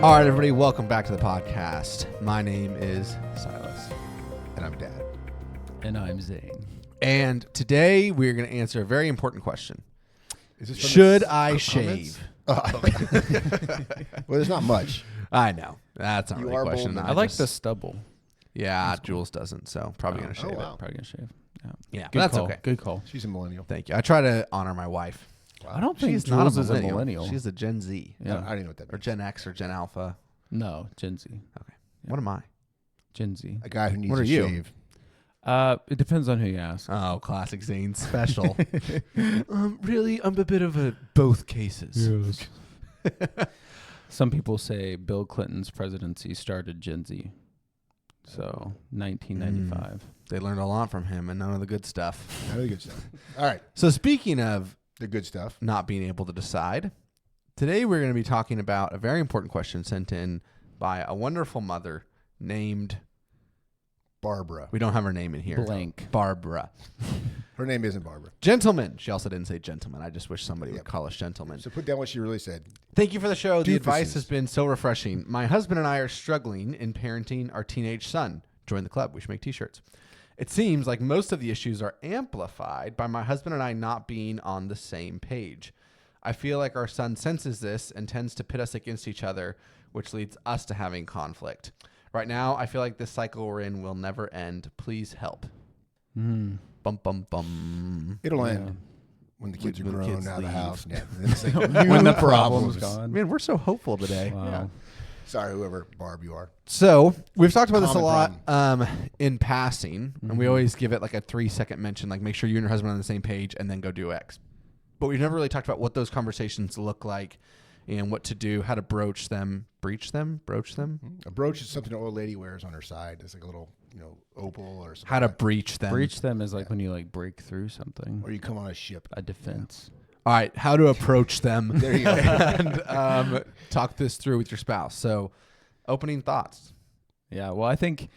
All right, everybody, welcome back to the podcast. My name is Silas. And I'm Dad. And I'm Zane. And today we're going to answer a very important question. Is this Should I shave? Well, there's not much. I know. That's not You really a are question. bold. I like the stubble. Yeah, Jules doesn't, so probably going to shave oh, wow. it. Probably gonna shave. Yeah, Good but that's call. okay. Good call. She's a millennial. Thank you. I try to honor my wife. Wow. I don't think She's Jules not is a millennial. She's a Gen Z. Yeah. I don't even know what that Or means. Gen X or Gen Alpha. No, Gen Z. Okay. What am I? Gen Z. A guy who needs What are to you? shave. It depends on who you ask. Oh, classic Zane special. Really, I'm a bit of a both cases. Some people say Bill Clinton's presidency started Gen Z. So 1995. They learned a lot from him and none of the good stuff. None of the good stuff. All right. So speaking of The good stuff. not being able to decide, today we're going to be talking about a very important question sent in by a wonderful mother named, Barbara. we don't have her name in here. Blank. Barbara. Her name isn't Barbara. Gentlemen. She also didn't say gentlemen. I just wish somebody would Yep. call us gentlemen. So put down what she really said. Thank you for the show. The advice Doofuses. has been so refreshing. My husband and I are struggling in parenting our teenage son. Join the club. We should make t-shirts. It seems like most of the issues are amplified by my husband and I not being on the same page. I feel like our son senses this and tends to pit us against each other, which leads us to having conflict. Right now, I feel like this cycle we're in will never end. Please help. Bum, bum, bum. It'll Yeah. end when the kids are When the grown kids out of the leave. house. Yeah. And it's like, When the new problem's gone. Man, we're so hopeful today. Wow. Yeah. Sorry, whoever Barb you are. So we've talked about this a Common lot in passing, and we always give it like a 3-second mention, like make sure you and your husband are on the same page and then go do X. But we've never really talked about what those conversations look like and what to do, how to broach them. Broach them? A brooch is something an old lady wears on her side. It's like a little, opal or something. How to like breach them. Breach them is like when you like break through something. that. Or you come on a ship. A defense. All right, how to approach them. There you go. And talk this through with your spouse. So opening thoughts. Yeah. Well, I think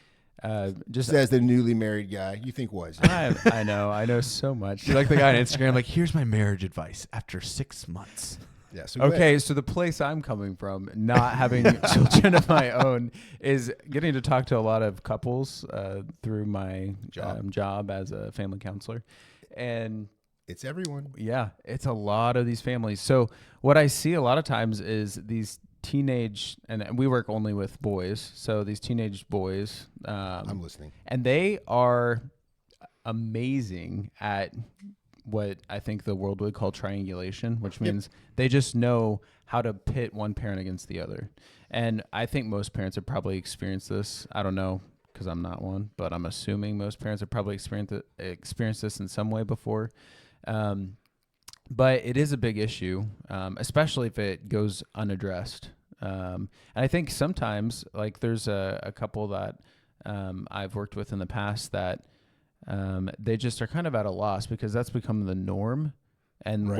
just Just as the newly married guy, you think was. I know so much. You're like the guy on Instagram, like, here's my marriage advice after 6 months. Yeah. So go ahead. Okay, so the place I'm coming from, not having children of my own, is getting to talk to a lot of couples through my job as a family counselor. And It's everyone. yeah, it's a lot of these families. So what I see a lot of times is these teenage, and we work only with boys, so these teenage boys. I'm listening. And they are amazing at what I think the world would call triangulation, which means they just know how to pit one parent against the other. And I think most parents have probably experienced this. I don't know because I'm not one, but I'm assuming most parents have probably experienced this in some way before. But it is a big issue, especially if it goes unaddressed. And I think sometimes, like there's a couple that I've worked with in the past that they just are kind of at a loss because that's become the norm and Right.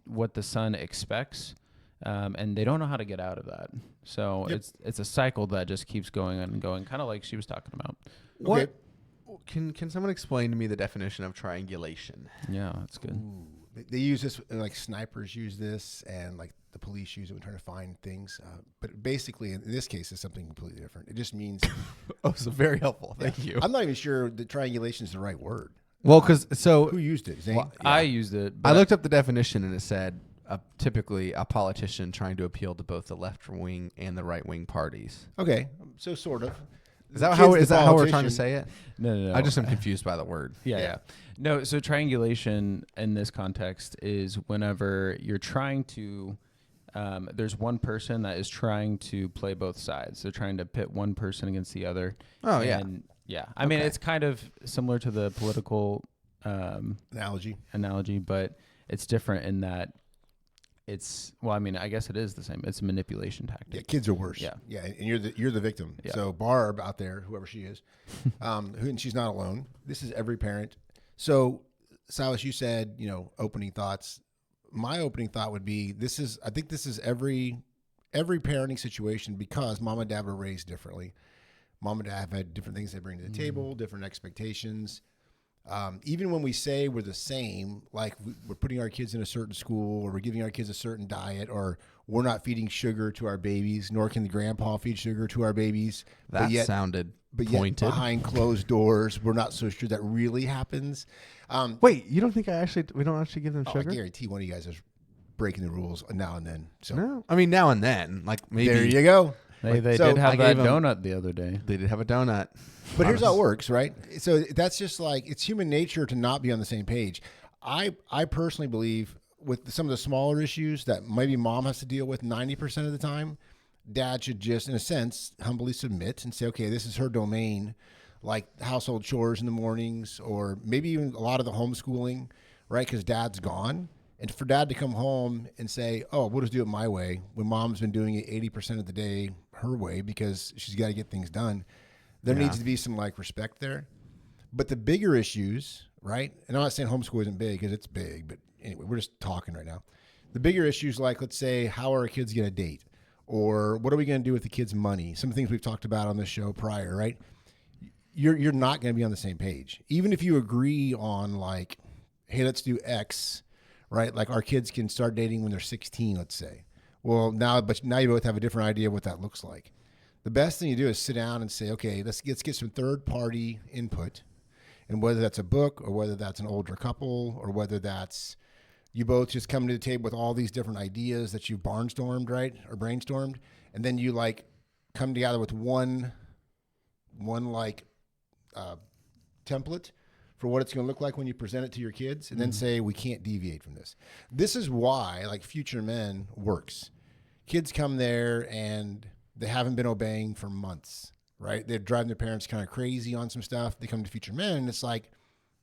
what the son expects, and they don't know how to get out of that. So Yep. it's a cycle that just keeps going and going, kind of like she was talking about. What can someone explain to me the definition of triangulation? Yeah, that's good. Ooh. They use this, like snipers use this, and like the police use it when trying to find things. But basically, in this case, it's something completely different. It just means. Oh, so very helpful. Thank you. I'm not even sure that triangulation is the right word. Well, because Who used it? Zane? Well, I used it. I but looked up the definition and it said typically a politician trying to appeal to both the left wing and the right wing parties. Okay, so sort of. Is that The how kid's the we're trying to politician. say it? No. I just am confused by the word. Yeah. No, so triangulation in this context is whenever you're trying to, there's one person that is trying to play both sides. They're trying to pit one person against the other. Oh, yeah. And yeah. I mean, Okay. it's kind of similar to the political Analogy. but it's different in that I guess it is the same. It's a manipulation tactic. Yeah, kids are worse. Yeah. And you're the victim. Yeah. So Barb out there, whoever she is, and she's not alone. This is every parent. So Silas, you said opening thoughts. My opening thought would be I think this is every parenting situation because mom and dad were raised differently. Mom and dad have had different things they bring to the table, different expectations. Even when we say we're the same, like we're putting our kids in a certain school, or we're giving our kids a certain diet, or we're not feeding sugar to our babies, nor can the grandpa feed sugar to our babies. That sounded But yet pointed. behind closed doors, we're not so sure that really happens. Wait, you don't think we don't actually give them I sugar? guarantee one of you guys is breaking the rules now and then. So No. I mean, now and then. Like maybe. there you go. They So did I have that gave 'em- donut the other day. They did have a donut. But here's how it works, right? So that's just like, it's human nature to not be on the same page. I personally believe with some of the smaller issues that maybe mom has to deal with 90% of the time, dad should just, in a sense, humbly submit and say, okay, this is her domain, like household chores in the mornings, or maybe even a lot of the homeschooling, right? Because dad's gone. And for dad to come home and say, oh, we'll just do it my way, when mom's been doing it 80% of the day her way because she's got to get things done. There needs to be some like respect there. But the bigger issues, right? And I'm not saying homeschool isn't big, because it's big, but anyway, we're just talking right now. The bigger issues, like, let's say, how are our kids going to date? Or what are we going to do with the kids' money? Some of the things we've talked about on this show prior, right? You're not going to be on the same page. Even if you agree on like, hey, let's do X, right? Like our kids can start dating when they're 16, let's say. Well, now you both have a different idea of what that looks like. The best thing you do is sit down and say, okay, let's get some third-party input, and whether that's a book, or whether that's an older couple, or whether that's you both just come to the table with all these different ideas that you've barnstormed, right, or brainstormed, and then you like come together with one like template for what it's going to look like when you present it to your kids, and then say, we can't deviate from this. This is why like Future Men works. Kids come there and they haven't been obeying for months, right? They're driving their parents kind of crazy on some stuff. They come to Future Men, and it's like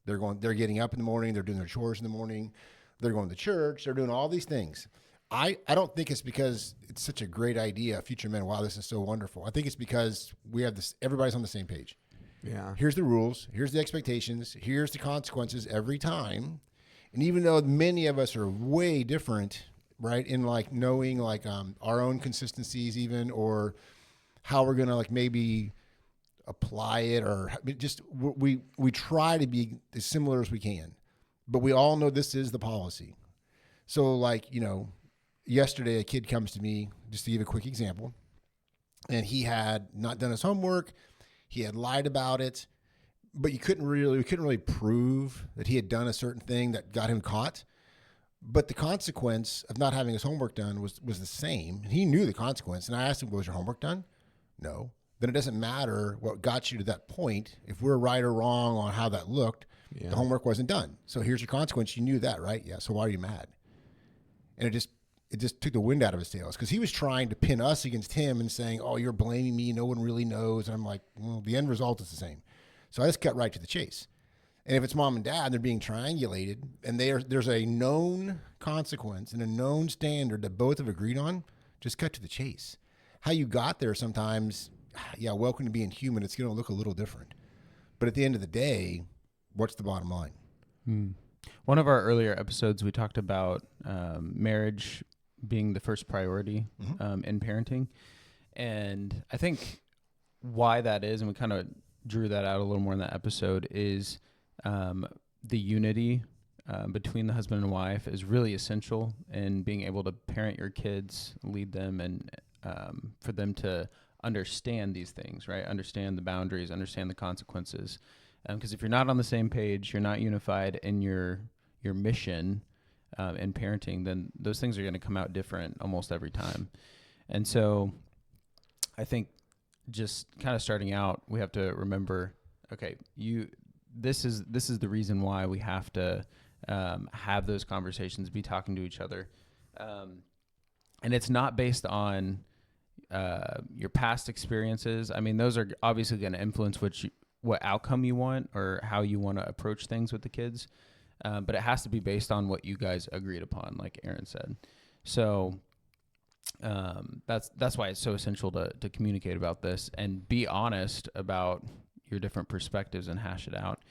they're getting up in the morning, they're doing their chores in the morning, they're going to church, they're doing all these things. I don't think it's because it's such a great idea, Future Men, wow, this is so wonderful. I think it's because we have this, everybody's on the same page. Yeah. Here's the rules, here's the expectations, here's the consequences every time. And even though many of us are way different, right, in like knowing like our own consistencies even, or how we're gonna like maybe apply it, or just we try to be as similar as we can, but we all know this is the policy. So like, yesterday a kid comes to me, just to give a quick example, and he had not done his homework, he had lied about it, but we couldn't really prove that he had done a certain thing that got him caught. But the consequence of not having his homework done was the same. He knew the consequence. And I asked him, was your homework done? No. Then it doesn't matter what got you to that point. If we're right or wrong on how that looked, the homework wasn't done. So here's your consequence. You knew that, right? Yeah. So why are you mad? And it just took the wind out of his sails, because he was trying to pin us against him and saying, oh, you're blaming me. No one really knows. And I'm like, well, the end result is the same. So I just cut right to the chase. And if it's mom and dad, they're being triangulated, and there's a known consequence and a known standard that both have agreed on, just cut to the chase. How you got there sometimes, yeah, welcome to being human. It's going to look a little different. But at the end of the day, what's the bottom line? One of our earlier episodes, we talked about marriage being the first priority in parenting. And I think why that is, and we kind of drew that out a little more in that episode, is the unity between the husband and wife is really essential in being able to parent your kids, lead them, and for them to understand these things, right? Understand the boundaries, understand the consequences. Because if you're not on the same page, you're not unified in your mission in parenting, then those things are going to come out different almost every time. And so I think just kind of starting out, we have to remember, okay, this is the reason why we have to have those conversations, be talking to each other. And it's not based on your past experiences. I mean, those are obviously going to influence what outcome you want or how you want to approach things with the kids. But it has to be based on what you guys agreed upon, like Aaron said. So that's why it's so essential to communicate about this and be honest about your different perspectives and hash it out.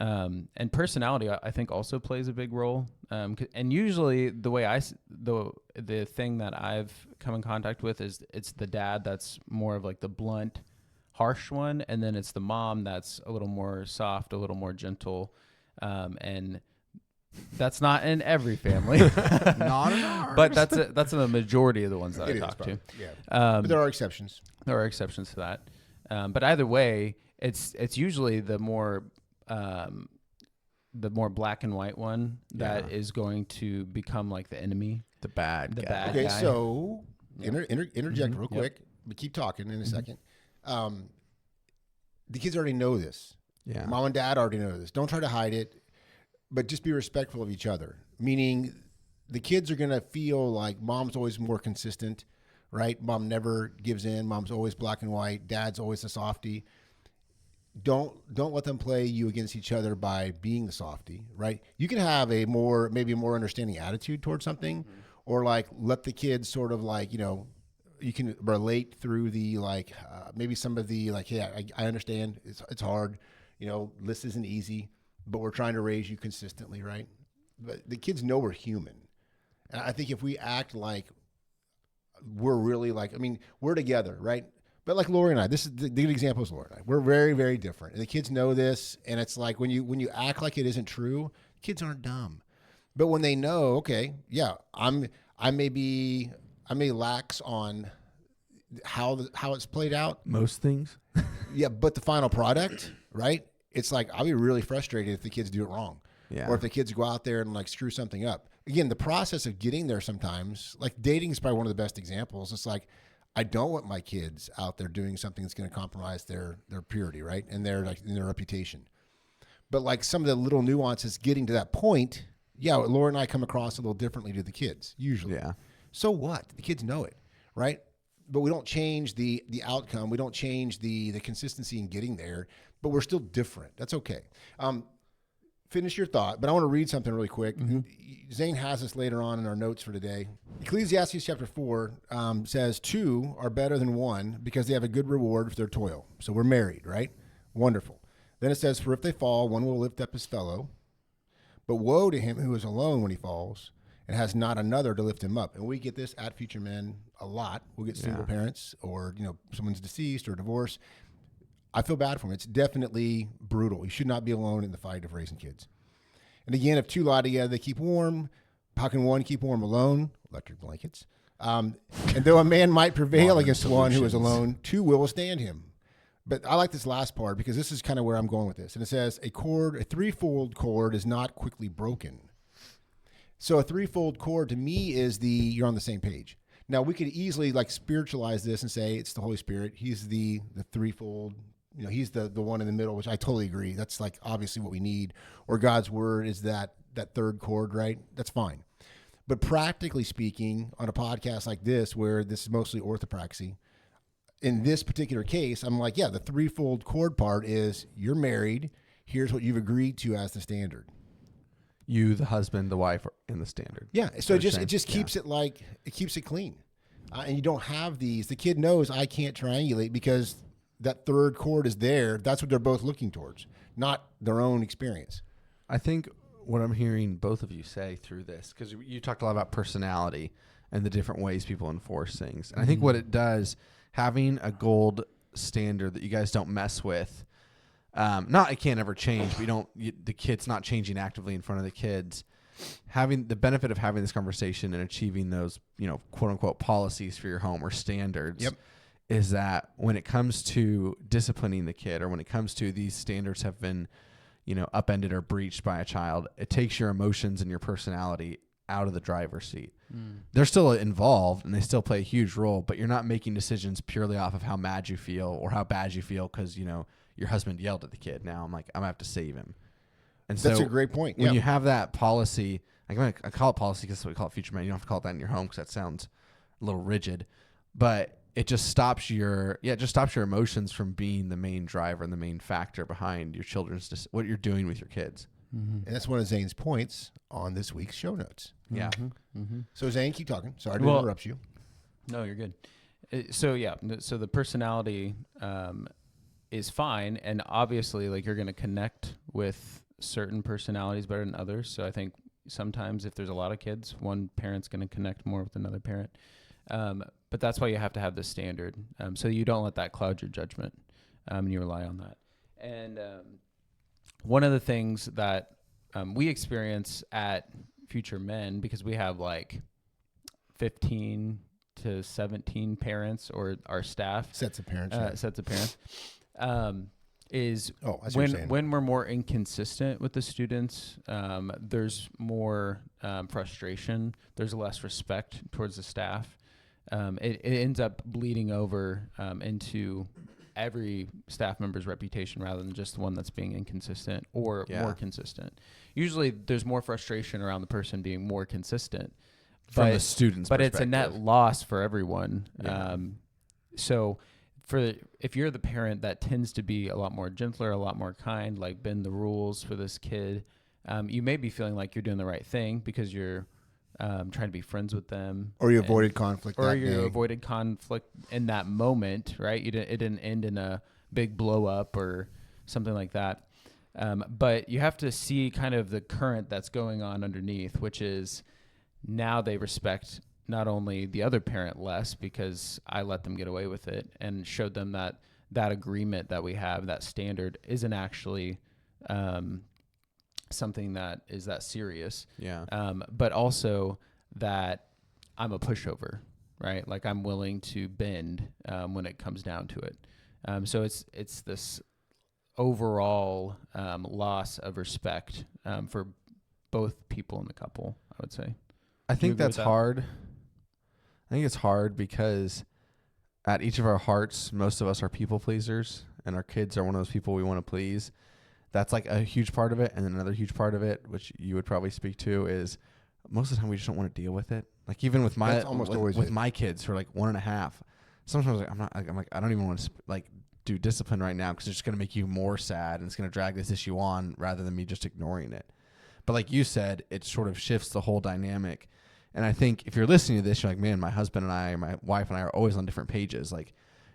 And personality, I think, also plays a big role. And usually the way the thing that I've come in contact with is it's the dad that's more of like the blunt, harsh one, and then it's the mom that's a little more soft, a little more gentle. And that's not in every family, Not in ours. but that's a majority of the ones that It I is talk to. probably, yeah. But there are exceptions. There are exceptions to that, but either way, it's usually the more black and white one that is going to become like the enemy, the bad guy. Okay, guy. so interject real Yep. quick, but keep talking in a second. The kids already know this. Yeah. Mom and dad already know this. Don't try to hide it, but just be respectful of each other. Meaning the kids are going to feel like mom's always more consistent, right? Mom never gives in. Mom's always black and white. Dad's always a softie. Don't let them play you against each other by being the softie, right? You can have maybe a more understanding attitude towards something, or like let the kids sort of like, you can relate through the like maybe some of the like, yeah, I understand it's hard, this isn't easy, but we're trying to raise you consistently, right? But the kids know we're human, and I think if we act like we're really like, we're together, right? But like Lori and I, this is the good example is Lori and I. We're very, very different, and the kids know this. And it's like when you act like it isn't true, kids aren't dumb. But when they know, okay, yeah, I may lax on how it's played out. Most things. Yeah, but the final product, right? It's like I'll be really frustrated if the kids do it wrong, Yeah. or if the kids go out there and like screw something up. Again, the process of getting there sometimes, like dating is probably one of the best examples. It's like I don't want my kids out there doing something that's going to compromise their purity, right, and their reputation. But like some of the little nuances getting to that point, yeah, Laura and I come across a little differently to the kids usually. Yeah. So what? The kids know it, right? But we don't change the outcome. We don't change the consistency in getting there, but we're still different. That's okay. Finish your thought, but I want to read something really quick. Zane has this later on in our notes for today. Ecclesiastes chapter 4 says, 2 are better than 1 because they have a good reward for their toil. So we're married, right? Wonderful. Then it says, for if they fall, one will lift up his fellow. But woe to him who is alone when he falls and has not another to lift him up. And we get this at Future Men a lot. We'll get single parents, or someone's deceased or divorced. I feel bad for him. It's definitely brutal. You should not be alone in the fight of raising kids. And again, if two lie together, they keep warm. How can one keep warm alone? Electric blankets. And though a man might prevail against one who is alone, two will withstand him. But I like this last part because this is kind of where I'm going with this. And it says, a threefold cord is not quickly broken. So a threefold cord to me is you're on the same page. Now we could easily like spiritualize this and say it's the Holy Spirit. He's the threefold. He's the one in the middle, which I totally agree. That's like obviously what we need. Or God's word is that third chord, right? That's fine. But practically speaking, on a podcast like this, where this is mostly orthopraxy, in this particular case, I'm like, yeah, the threefold chord part is you're married. Here's what you've agreed to as the standard. You, the husband, the wife, are in the standard. Yeah. So it just keeps it like, it keeps it clean. And you don't have these. The kid knows I can't triangulate because that third chord is there. That's what they're both looking towards, not their own experience. I think what I'm hearing both of you say through this, because you talked a lot about personality and the different ways people enforce things. And I think what it does, having a gold standard that you guys don't mess with, not it can't ever change, but the kid's not changing actively in front of the kids. Having the benefit of having this conversation and achieving those, quote unquote policies for your home or standards. Yep. Is that when it comes to disciplining the kid, or when it comes to these standards have been, upended or breached by a child, it takes your emotions and your personality out of the driver's seat. They're still involved and they still play a huge role, but you're not making decisions purely off of how mad you feel or how bad you feel because, your husband yelled at the kid. Now I'm going to have to save him. And that's so a great point. When you have that policy, I call it policy because that's what we call it Future Men. You don't have to call it that in your home because that sounds a little rigid, but it just stops your emotions from being the main driver and the main factor behind your children's what you're doing with your kids. And that's one of Zane's points on this week's show notes. Yeah. So Zane, keep talking. Sorry to interrupt you. No, you're good. So the personality is fine, and obviously, like, you're going to connect with certain personalities better than others. So I think sometimes if there's a lot of kids, one parent's going to connect more with another parent. But that's why you have to have this standard, so you don't let that cloud your judgment, and you rely on that. And one of the things that we experience at Future Men, because we have like 15 to 17 parents, or our staff Sets of parents. sets of parents, is I see what you're saying. when we're more inconsistent with the students, there's more frustration. There's less respect towards the staff. It ends up bleeding over into every staff member's reputation, rather than just the one that's being inconsistent or more consistent. Usually there's more frustration around the person being more consistent from the student's but perspective. it's a net loss for everyone. Yeah. So if you're the parent that tends to be a lot more gentler, a lot more kind, like bend the rules for this kid, you may be feeling like you're doing the right thing because you're trying to be friends with them, Or you avoided conflict. or that you day. avoided conflict in that moment, right? It didn't end in a big blow up or something like that. But you have to see kind of the current that's going on underneath, which is now they respect not only the other parent less because I let them get away with it, and showed them that agreement that we have, that standard, isn't actually something that is that serious. Yeah. But also that I'm a pushover, right? Like I'm willing to bend when it comes down to it. So it's this overall loss of respect for both people in the couple, I would say. I you think agree that's with that? hard. I think it's hard because at each of our hearts, most of us are people pleasers, and our kids are one of those people we want to please. That's like a huge part of it. And then another huge part of it, which you would probably speak to, is most of the time we just don't want to deal with it. Like even with That's almost always with it. my kids who are like 1.5, sometimes I'm like, I don't even want to do discipline right now because it's just going to make you more sad and it's going to drag this issue on rather than me just ignoring it. But like you said, it sort of shifts the whole dynamic. And I think if you're listening to this, you're like, man, my husband and I, my wife and I are always on different pages. Like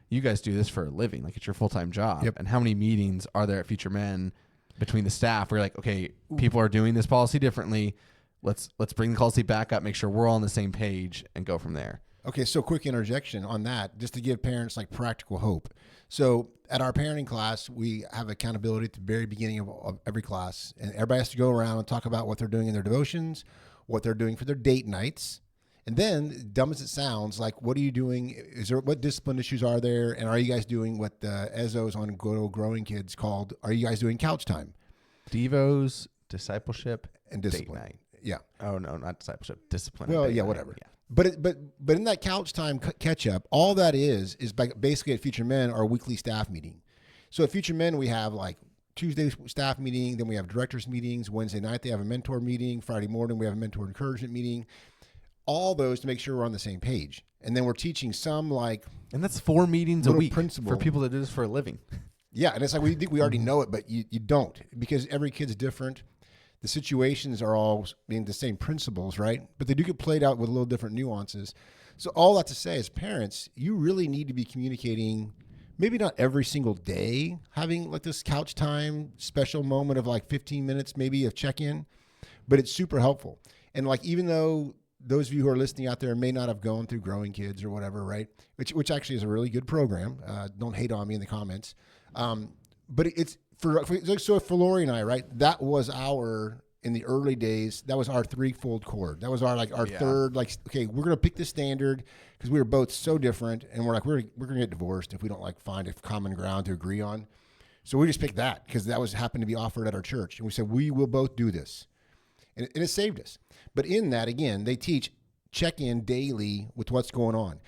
you guys do this for a living. Like it's your full-time job. Yep. And how many meetings are there at Future Men between the staff where you're like, okay, people are doing this policy differently. Let's bring the policy back up, make sure we're all on the same page, and go from there. Okay, so quick interjection on that, just to give parents like practical hope. So at our parenting class, we have accountability at the very beginning of every class, and everybody has to go around and talk about what they're doing in their devotions, what they're doing for their date nights, and then, dumb as it sounds, like what are you doing? What discipline issues are there, and are you guys doing what the EZOs on Growing Kids called? Are you guys doing couch time? Devos, discipleship, And discipline. date night. Yeah. Oh no, not discipleship, discipline. Well, and date yeah, night. whatever. Yeah. But in that couch time catch up, all that is basically at Future Men our weekly staff meeting. So at Future Men we have like Tuesday staff meeting, then we have directors meetings. Wednesday night they have a mentor meeting. Friday morning we have a mentor encouragement meeting. All those to make sure we're on the same page. And then we're teaching some like, And that's 4 meetings a little week principle. for people that do this for a living. yeah, and it's like we think we already know it, but you don't, because every kid's different. The situations are all being the same principles, right? But they do get played out with a little different nuances. So all that to say, as parents, you really need to be communicating, maybe not every single day, having like this couch time special moment of like 15 minutes, maybe of check-in, but it's super helpful. And like, even though those of you who are listening out there may not have gone through Growing Kids or whatever, right? Which actually is a really good program. Don't hate on me in the comments. But it's for Lori and I, right? That was in the early days, that was our threefold cord. That was our third, like, okay, we're going to pick this standard because we were both so different. And we're like, we're going to get divorced if we don't like find a common ground to agree on. So we just picked that because that happened to be offered at our church. And we said, we will both do this. And it saved us. But in that, again, they teach check in daily with what's going on.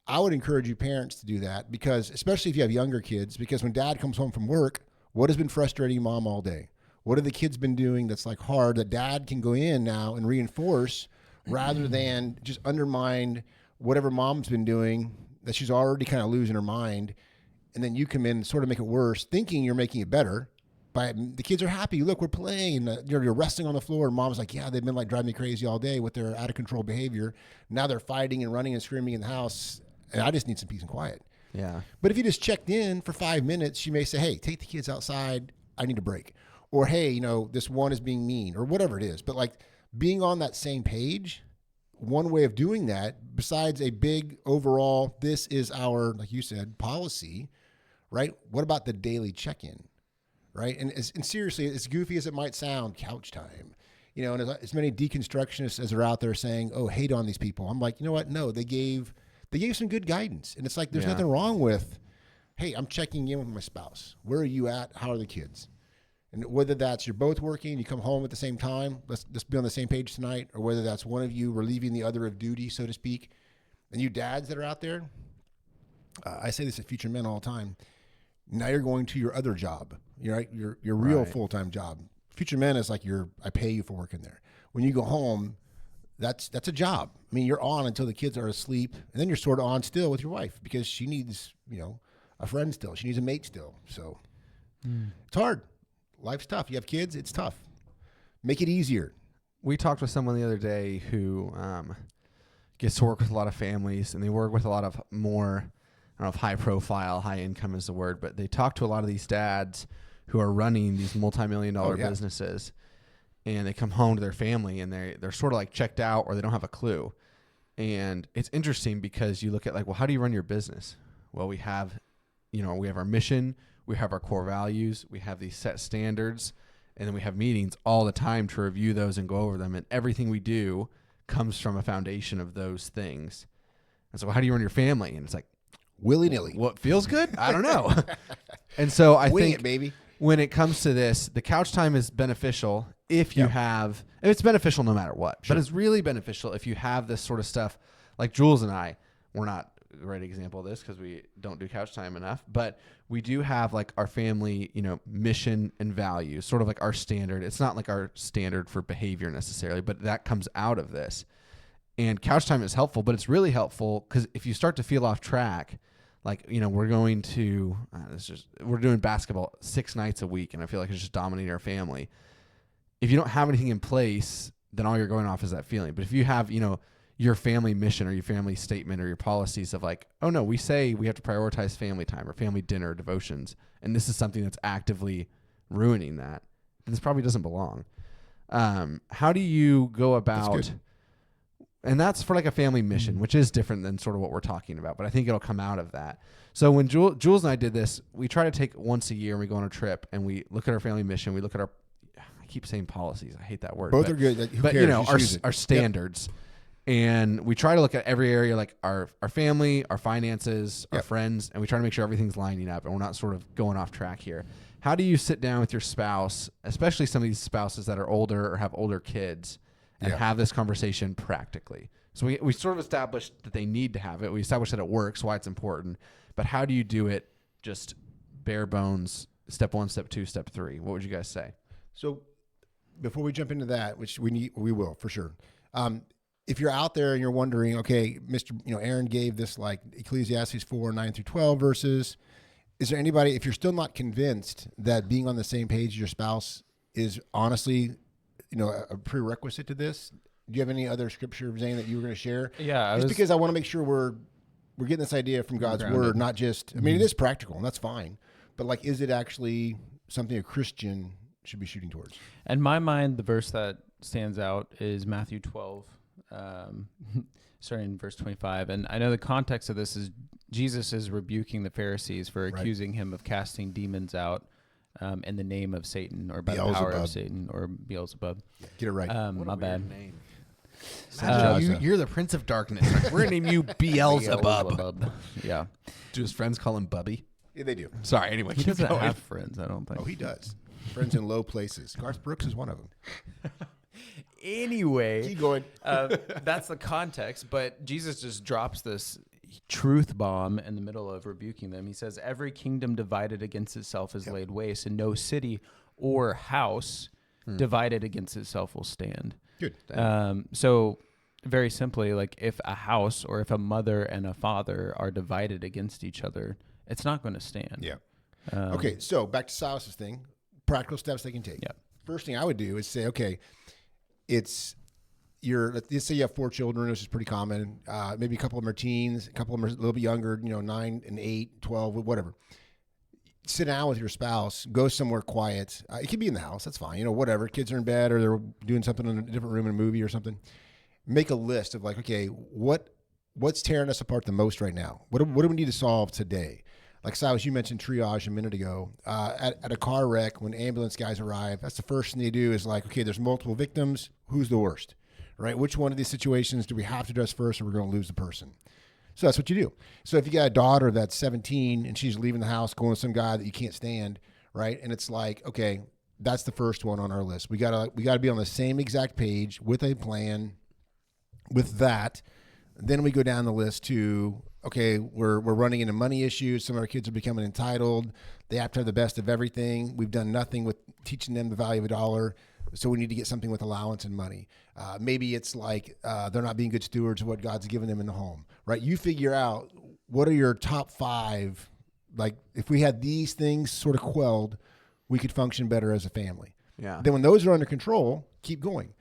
I would encourage you parents to do that, because especially if you have younger kids, because when dad comes home from work, what has been frustrating mom all day? What have the kids been doing that's like hard that dad can go in now and reinforce rather than just undermine whatever mom's been doing that she's already kind of losing her mind. And then you come in and sort of make it worse, thinking you're making it better. But the kids are happy. Look, we're playing. You're resting on the floor. And mom's like, yeah, they've been like driving me crazy all day with their out of control behavior. Now they're fighting and running and screaming in the house. And I just need some peace and quiet. Yeah. But if you just checked in for 5 minutes, you may say, hey, take the kids outside. I need a break. Or, hey, this one is being mean, or whatever it is. But like being on that same page, one way of doing that, besides a big overall, this is our, like you said, policy, right? What about the daily check-in? right? And seriously, as goofy as it might sound, couch time. And as many deconstructionists as are out there saying, "Oh, hate on these people," I'm like, you know what? No, they gave some good guidance, and it's like there's nothing wrong with, hey, I'm checking in with my spouse. Where are you at? How are the kids? And whether that's you're both working, you come home at the same time, let's be on the same page tonight, or whether that's one of you relieving the other of duty, so to speak. And you dads that are out there, I say this to future men all the time. Now you're going to your other job, your real full-time job. Future men is like I pay you for working there. When you go home, that's a job. I mean, you're on until the kids are asleep, and then you're sort of on still with your wife because she needs, a friend still. She needs a mate still. So it's hard. Life's tough. You have kids, it's tough. Make it easier. We talked with someone the other day who gets to work with a lot of families, and they work with a lot of more, I don't know if high profile, high income is the word, but they talk to a lot of these dads who are running these multi-million-dollar businesses, and they come home to their family and they're sort of like checked out, or they don't have a clue. And it's interesting because you look at like, well, how do you run your business? Well, we have our mission, we have our core values, we have these set standards, and then we have meetings all the time to review those and go over them. And everything we do comes from a foundation of those things. And so how do you run your family? And it's like, willy-nilly. What feels good? I don't know. And so I Wing think it, baby. When it comes to this, the couch time is beneficial if you have, and it's beneficial no matter what, but it's really beneficial if you have this sort of stuff. Like Jules and I, we're not a great example of this because we don't do couch time enough, but we do have like our family, mission and values, sort of like our standard. It's not like our standard for behavior necessarily, but that comes out of this. And couch time is helpful, but it's really helpful because if you start to feel off track, like, we're going to, we're doing basketball 6 nights a week, and I feel like it's just dominating our family. If you don't have anything in place, then all you're going off is that feeling. But if you have, your family mission or your family statement or your policies of like, oh no, we say we have to prioritize family time or family dinner or devotions, and this is something that's actively ruining that, then this probably doesn't belong. How do you go about... And that's for like a family mission, which is different than sort of what we're talking about. But I think it'll come out of that. So when Jules and I did this, we try to take once a year and we go on a trip and we look at our family mission. We look at I keep saying policies. I hate that word. Both are good. Who but cares? our standards. Yep. And we try to look at every area, like our family, our finances, our friends, and we try to make sure everything's lining up and we're not sort of going off track here. How do you sit down with your spouse, especially some of these spouses that are older or have older kids, and have this conversation practically? So we sort of established that they need to have it. We established that it works, why it's important. But how do you do it just bare bones, step 1, step 2, step 3? What would you guys say? So before we jump into that, which we will for sure. If you're out there and you're wondering, okay, Aaron gave this like Ecclesiastes 4:9-12 verses. Is there anybody, if you're still not convinced that being on the same page as your spouse is honestly a prerequisite to this? Do you have any other scripture, Zane, that you were going to share? Yeah. Because I want to make sure we're getting this idea from God's word, not just, it is practical and that's fine, but like, is it actually something a Christian should be shooting towards? In my mind, the verse that stands out is Matthew 12, starting in verse 25. And I know the context of this is Jesus is rebuking the Pharisees for accusing him of casting demons out in the name of Satan, or by the power of Satan, or Beelzebub. Yeah, get it right. My bad. Name. You're the Prince of Darkness. We're going to name you Beelzebub. Yeah. Do his friends call him Bubby? Yeah, they do. Sorry, anyway. He doesn't have friends, I don't think. Oh, he does. Friends in low places. Garth Brooks is one of them. Anyway. Keep going. That's the context, but Jesus just drops this truth bomb in the middle of rebuking them. He says, every kingdom divided against itself is laid waste, and no city or house divided against itself will stand. Good. So very simply, like if a house or if a mother and a father are divided against each other, it's not going to stand. Yeah. Okay. So back to Silas's thing, practical steps they can take. Yeah. First thing I would do is say, okay, let's say you have 4 children, which is pretty common. Maybe a couple of them are teens, a couple of them are a little bit younger, 9 and 8, 12, whatever. Sit down with your spouse, go somewhere quiet. It could be in the house. That's fine. Whatever. Kids are in bed or they're doing something in a different room in a movie or something. Make a list of like, okay, what's tearing us apart the most right now? What do we need to solve today? Like Silas, you mentioned triage a minute ago. At a car wreck, when ambulance guys arrive, that's the first thing they do is like, okay, there's multiple victims. Who's the worst, right? Which one of these situations do we have to address first, or we're going to lose the person? So that's what you do. So if you got a daughter that's 17 and she's leaving the house, going with some guy that you can't stand, right? And it's like, okay, that's the first one on our list. We gotta be on the same exact page with a plan. With that, then we go down the list to, okay, we're running into money issues. Some of our kids are becoming entitled. They have to have the best of everything. We've done nothing with teaching them the value of a dollar. So we need to get something with allowance and money. Maybe it's like they're not being good stewards of what God's given them in the home, right? You figure out what are your top 5. Like if we had these things sort of quelled, we could function better as a family. Yeah. Then when those are under control, keep going.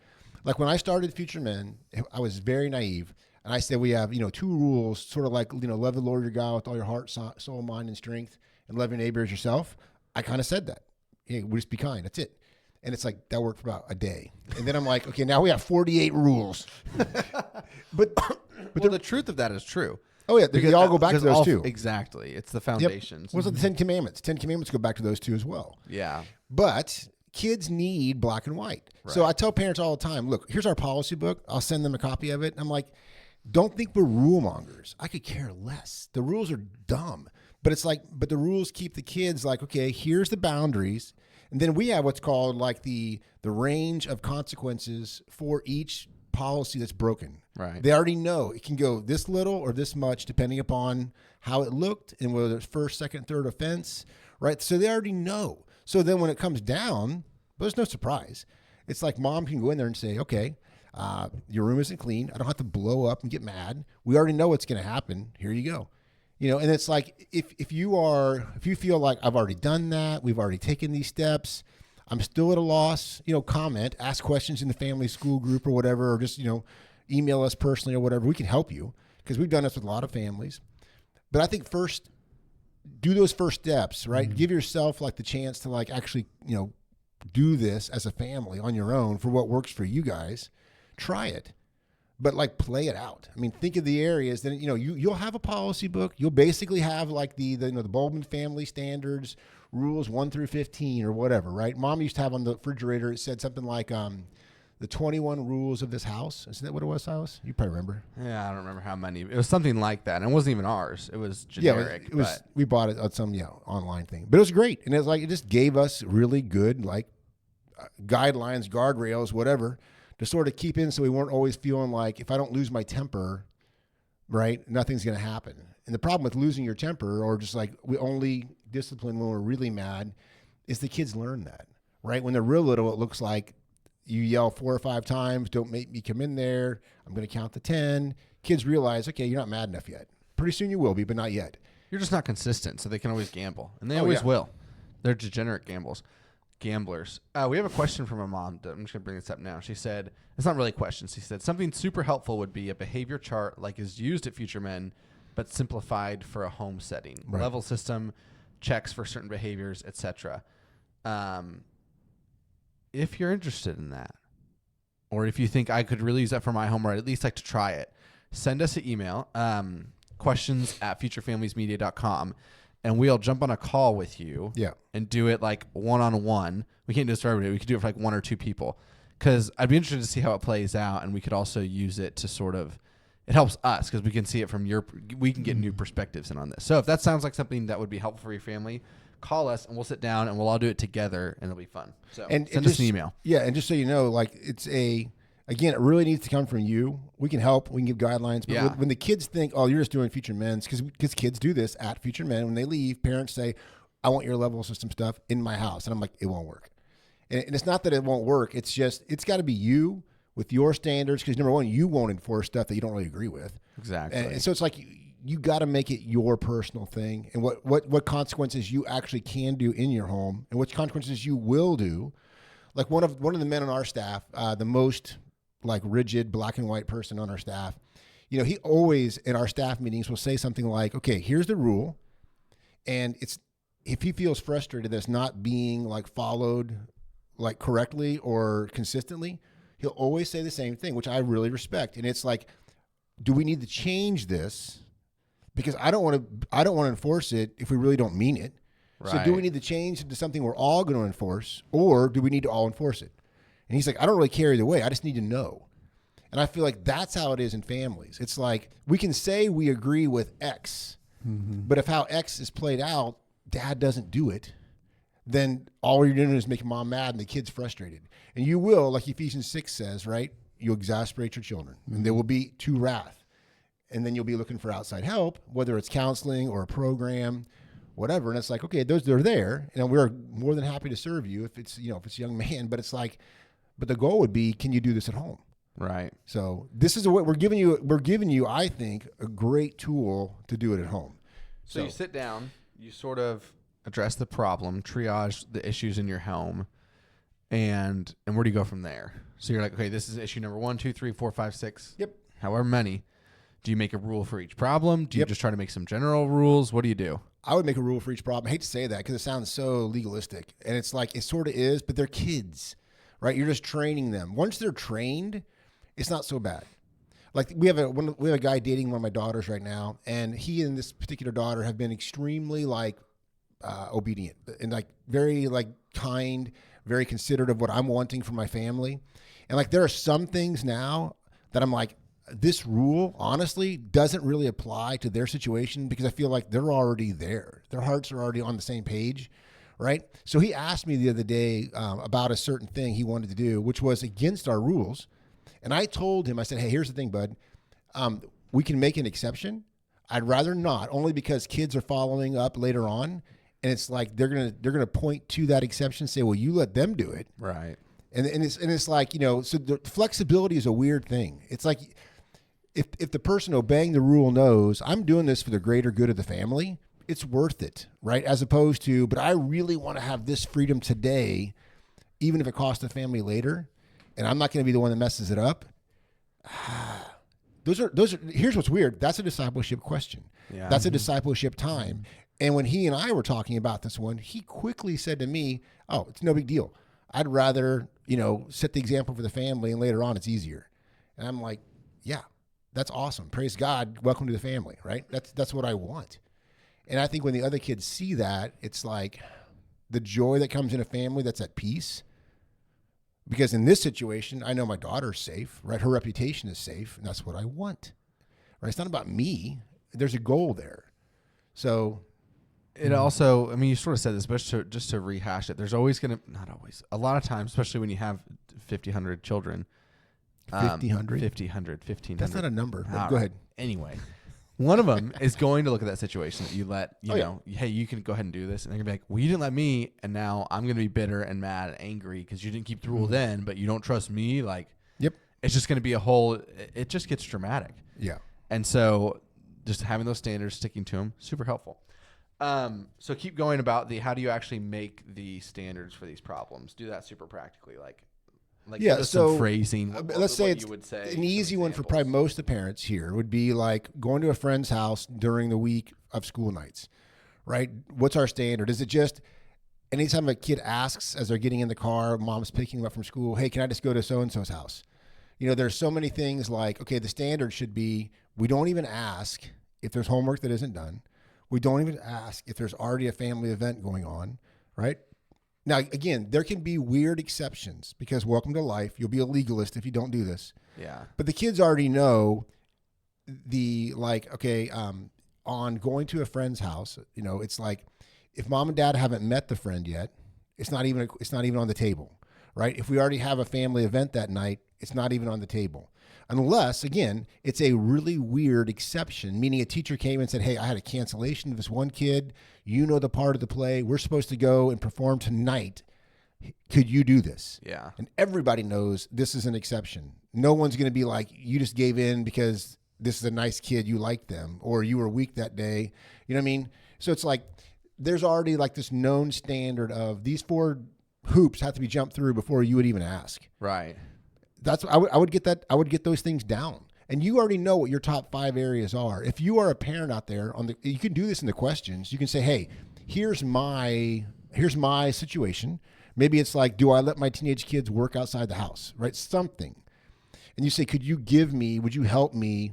Like when I started Future Men, I was very naive. And I said, we have, 2 rules, sort of like, love the Lord your God with all your heart, soul, mind, and strength, and love your neighbor as yourself. I kind of said that. Hey, we'll just be kind. That's it. And it's like, that worked for about a day. And then I'm like, okay, now we have 48 rules. but the truth of that is true. Oh, yeah. They all go back to those too. Exactly. It's the foundations. Yep. What's the 10 Commandments? 10 Commandments go back to those 2 as well. Yeah. But kids need black and white. Right. So I tell parents all the time, look, here's our policy book. I'll send them a copy of it. I'm like, don't think we're rule mongers. I could care less. The rules are dumb. But it's like, but the rules keep the kids like, okay, here's the boundaries. And then we have what's called like the range of consequences for each policy that's broken. Right. They already know it can go this little or this much depending upon how it looked and whether it's first, second, third offense, right? So they already know. So then when it comes down, there's no surprise. It's like mom can go in there and say, okay, your room isn't clean. I don't have to blow up and get mad. We already know what's going to happen. Here you go. And it's like, if you feel like I've already done that, we've already taken these steps, I'm still at a loss, comment, ask questions in the family school group or whatever, or just, email us personally or whatever. We can help you because we've done this with a lot of families. But I think first, do those first steps, right? Mm-hmm. Give yourself like the chance to like actually, do this as a family on your own for what works for you guys. Try it. But like play it out. I mean, think of the areas. Then you'll have a policy book. You'll basically have like the Baldwin family standards, rules 1 through 15 or whatever, right? Mom used to have on the refrigerator. It said something like the 21 rules of this house. Isn't that what it was, Silas? You probably remember. Yeah, I don't remember how many. It was something like that, and it wasn't even ours. It was generic. Yeah, it was. We bought it on some online thing, but it was great, and it just gave us really good like guidelines, guardrails, whatever, to sort of keep in so we weren't always feeling like if I don't lose my temper, right, nothing's going to happen. And the problem with losing your temper or just like we only discipline when we're really mad is the kids learn that, right? When they're real little, it looks like you yell 4 or 5 times, don't make me come in there. I'm going to count to 10. Kids realize, okay, you're not mad enough yet. Pretty soon you will be, but not yet. You're just not consistent, so they can always gamble. And they always will. They're degenerate gamblers. We have a question from a mom. I'm just going to bring this up now. She said, it's not really a question. She said, something super helpful would be a behavior chart like is used at Future Men, but simplified for a home setting. Right. Level system, checks for certain behaviors, etc. If you're interested in that, or if you think I could really use that for my home, or I'd at least like to try it, send us an email, questions@futurefamiliesmedia.com. And we'll jump on a call with you and do it like one-on-one. We can't do this for everybody. We could do it for like 1 or 2 people because I'd be interested to see how it plays out. And we could also use it to sort of, it helps us because we can see it from we can get new perspectives in on this. So if that sounds like something that would be helpful for your family, call us and we'll sit down and we'll all do it together and it'll be fun. So send us an email. Yeah. And just so you know, like again, it really needs to come from you. We can help. We can give guidelines. But when the kids think, oh, you're just doing Future Men's, because kids do this at Future Men. When they leave, parents say, I want your level system stuff in my house. And I'm like, it won't work. And it's not that it won't work. It's just, it's got to be you with your standards. Because number one, you won't enforce stuff that you don't really agree with. Exactly. And so it's like, you got to make it your personal thing. And what consequences you actually can do in your home and what consequences you will do. Like one of the men on our staff, the most like rigid black and white person on our staff, he always in our staff meetings will say something like, okay, here's the rule. And if he feels frustrated that's not being like followed like correctly or consistently, he'll always say the same thing, which I really respect. And it's like, do we need to change this because I don't want to enforce it if we really don't mean it. So do we Right. need to change into something we're all going to enforce, or do we need to all enforce it? And he's like, I don't really care either way. I just need to know. And I feel like that's how it is in families. It's like we can say we agree with X, but if how X is played out, dad doesn't do it, then all you're doing is making mom mad and the kid's frustrated. And you will, like Ephesians 6 says, right? You exasperate your children, and they will be to wrath. And then you'll be looking for outside help, whether it's counseling or a program, whatever. And it's like, okay, they're there, and we're more than happy to serve you if it's a young man. But it's like, but the goal would be, can you do this at home? Right. So this is what we're giving you. We're giving you, I think, a great tool to do it at home. So you sit down, you sort of address the problem, triage the issues in your home, and where do you go from there? So you're like, okay, this is issue number 1, 2, 3, 4, 5, 6. Yep. However many. Do you make a rule for each problem? Do you Yep. just try to make some general rules? What do you do? I would make a rule for each problem. I hate to say that because it sounds so legalistic, and it's like it sort of is, but they're kids, right? You're just training them. Once they're trained, it's not so bad. Like we have a guy dating one of my daughters right now, and he and this particular daughter have been extremely like obedient and like very like kind, very considerate of what I'm wanting for my family. And like there are some things now that I'm like, this rule honestly doesn't really apply to their situation because I feel like they're already there. Their hearts are already on the same page, right? So he asked me the other day about a certain thing he wanted to do, which was against our rules. And I told him, I said, hey, here's the thing, bud. We can make an exception. I'd rather not, only because kids are following up later on. And it's like they're gonna point to that exception and say, well, you let them do it. Right. And it's like, so the flexibility is a weird thing. It's like if the person obeying the rule knows I'm doing this for the greater good of the family, it's worth it, right? As opposed to, but I really want to have this freedom today, even if it costs the family later, and I'm not going to be the one that messes it up. Those are. Here's what's weird. That's a discipleship question. Yeah. That's a discipleship time. And when he and I were talking about this one, he quickly said to me, "Oh, it's no big deal. I'd rather, set the example for the family, and later on, it's easier." And I'm like, "Yeah, that's awesome. Praise God. Welcome to the family." Right? That's what I want. And I think when the other kids see that, it's like the joy that comes in a family that's at peace. Because in this situation, I know my daughter's safe, right? Her reputation is safe, and that's what I want, right? It's not about me. There's a goal there. So It also, I mean, you sort of said this, but just to rehash it, there's always going to, not always, a lot of times, especially when you have 1,500 children. 1,500? 1,500. That's not a number. But All go right. ahead. Anyway, one of them is going to look at that situation that you let, Oh, yeah. hey, you can go ahead and do this. And they're going to be like, well, you didn't let me. And now I'm going to be bitter and mad and angry because you didn't keep the rule then, but you don't trust me. Like, Yep. it's just going to be a whole, it just gets dramatic. Yeah. And so just having those standards, sticking to them, super helpful. So keep going about how do you actually make the standards for these problems? Do that super practically, like Yeah, give us so some phrasing. let's say what it's you would say, an easy one for probably most of the parents here would be like going to a friend's house during the week of school nights, right? What's our standard? Is it just anytime a kid asks as they're getting in the car, mom's picking them up from school, hey, can I just go to so-and-so's house? There's so many things like, okay, the standard should be we don't even ask if there's homework that isn't done. We don't even ask if there's already a family event going on, right? Now, again, there can be weird exceptions because welcome to life. You'll be a legalist if you don't do this. Yeah. But the kids already know on going to a friend's house, it's like if mom and dad haven't met the friend yet, it's not even on the table, right? If we already have a family event that night, it's not even on the table. Unless, again, it's a really weird exception, meaning a teacher came and said, hey, I had a cancellation of this one kid. You know the part of the play. We're supposed to go and perform tonight. Could you do this? Yeah. And everybody knows this is an exception. No one's going to be like, you just gave in because this is a nice kid, you liked them, or you were weak that day. You know what I mean? So it's like there's already like this known standard of these 4 hoops have to be jumped through before you would even ask. Right. That's I would get that. I would get those things down. And you already know what your top 5 areas are. If you are a parent out there you can do this in the questions. You can say, hey, here's my situation. Maybe it's like, do I let my teenage kids work outside the house, right? Something. And you say, would you help me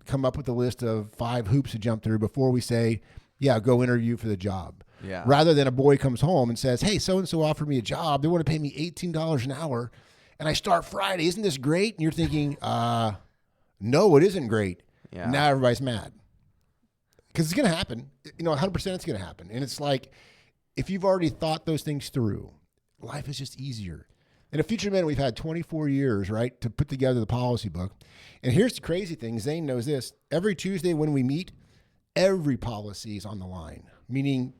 come up with a list of 5 hoops to jump through before we say, yeah, go interview for the job. Yeah. Rather than a boy comes home and says, hey, so-and-so offered me a job. They want to pay me $18 an hour and I start Friday. Isn't this great? And you're thinking, no, it isn't great. Yeah. Now everybody's mad. Because it's going to happen. 100% it's going to happen. And it's like, if you've already thought those things through, life is just easier. And at Future Men, we've had 24 years, right, to put together the policy book. And here's the crazy thing. Zane knows this. Every Tuesday when we meet, every policy is on the line, meaning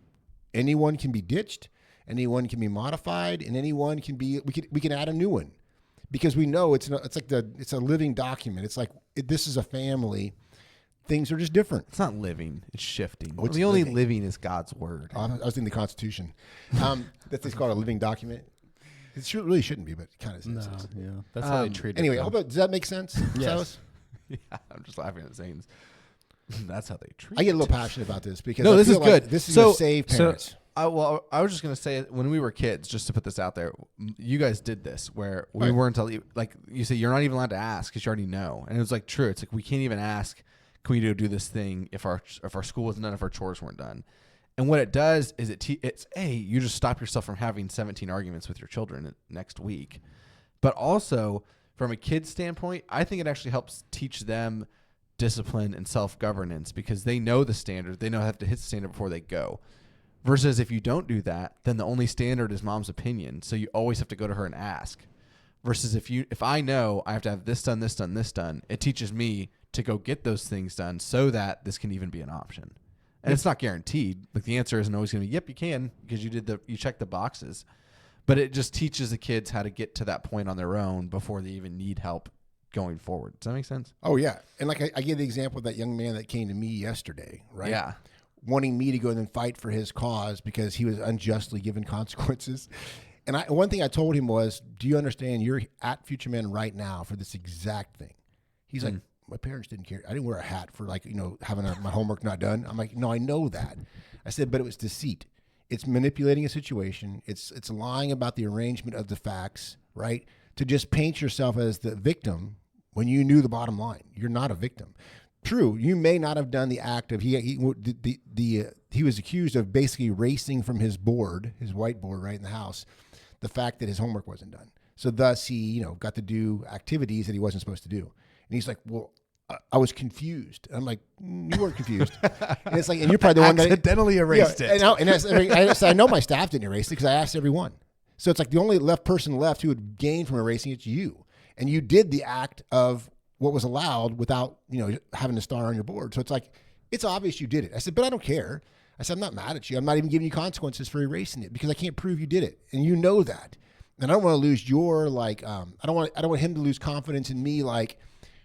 anyone can be ditched, anyone can be modified, and anyone can be, we can add a new one. Because we know it's a living document. It's like, this is a family. Things are just different. It's not living. It's shifting. Oh, it's the only living. living is God's word. I was thinking the Constitution. That's called a living document. It really shouldn't be, but it kind of is. Yeah, that's how they treat it. Anyway, though. does that make sense? Yes. Silas? Yeah, I'm just laughing at Zane's. That's how they treat I get a it. little passionate about this because No, I this feel is like good. This is So- going to save parents. I was just gonna say, when we were kids, just to put this out there, you guys did this where we Right. weren't like you say you're not even allowed to ask because you already know, and it was like true. It's like we can't even ask. Can we do this thing if our school wasn't done, if our chores weren't done? And what it does is you just stop yourself from having 17 arguments with your children next week, but also from a kid's standpoint, I think it actually helps teach them discipline and self-governance because they know the standard. They know how to hit the standard before they go. Versus if you don't do that, then the only standard is mom's opinion. So you always have to go to her and ask. Versus if I know I have to have this done, this done, this done, it teaches me to go get those things done so that this can even be an option. And it's not guaranteed. Like the answer isn't always going to be, yep, you can, because you check the boxes. But it just teaches the kids how to get to that point on their own before they even need help going forward. Does that make sense? Oh, yeah. And like I gave the example of that young man that came to me yesterday, right? Yeah. Wanting me to go and fight for his cause because he was unjustly given consequences. And one thing I told him was, do you understand you're at Future Men right now for this exact thing? He's like, my parents didn't care. I didn't wear a hat for having my homework not done. I'm like, no, I know that. I said, but it was deceit. It's manipulating a situation. It's lying about the arrangement of the facts, right? To just paint yourself as the victim when you knew the bottom line. You're not a victim. True, you may not have done the act of he was accused of basically erasing from his whiteboard right in the house, the fact that his homework wasn't done. So thus he, got to do activities that he wasn't supposed to do. And he's like, well, I was confused. I'm like, you weren't confused. And it's like, and you're probably the one that accidentally erased it. I know my staff didn't erase it because I asked everyone. So it's like the only person left who would gain from erasing it's you. And you did the act of what was allowed without, having a star on your board. So it's like, it's obvious you did it. I said, but I don't care. I said, I'm not mad at you. I'm not even giving you consequences for erasing it because I can't prove you did it. And you know that. And I don't want to lose your, I don't want him to lose confidence in me. Like,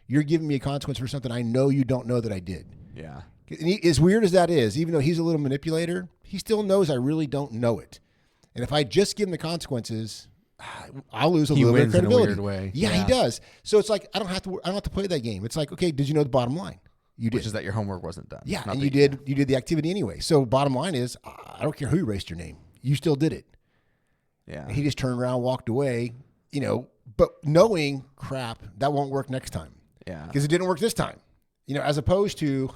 you're giving me a consequence for something I know you don't know that I did. Yeah. And as weird as that is, even though he's a little manipulator, he still knows I really don't know it. And if I just give him the consequences, I'll lose a little bit of credibility. In a weird way. Yeah, he does. So it's like I don't have to play that game. It's like, okay, did you know the bottom line? You did. Which is that your homework wasn't done. Yeah, Not and that you did the activity anyway. So bottom line is, I don't care who erased your name. You still did it. Yeah. And he just turned around, walked away, but knowing, crap, that won't work next time. Yeah. Because it didn't work this time. As opposed to,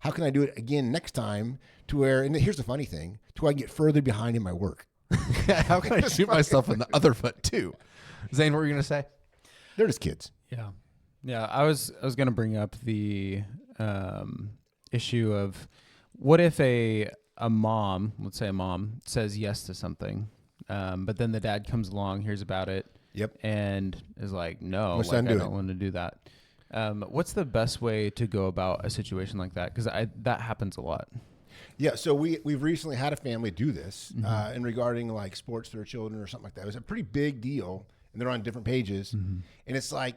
how can I do it again next time to where, and here's the funny thing, to where I get further behind in my work. How can I shoot myself in the other foot too? Zane, what were you going to say? They're just kids. Yeah. Yeah. I was going to bring up the issue of what if a mom, let's say a mom, says yes to something, but then the dad comes along, hears about it, Yep. and is like, no, Let's I undo don't want to do that. What's the best way to go about a situation like that? Because that happens a lot. Yeah, so we've recently had a family do this in regarding like sports for their children or something like that. It was a pretty big deal, and they're on different pages. And it's like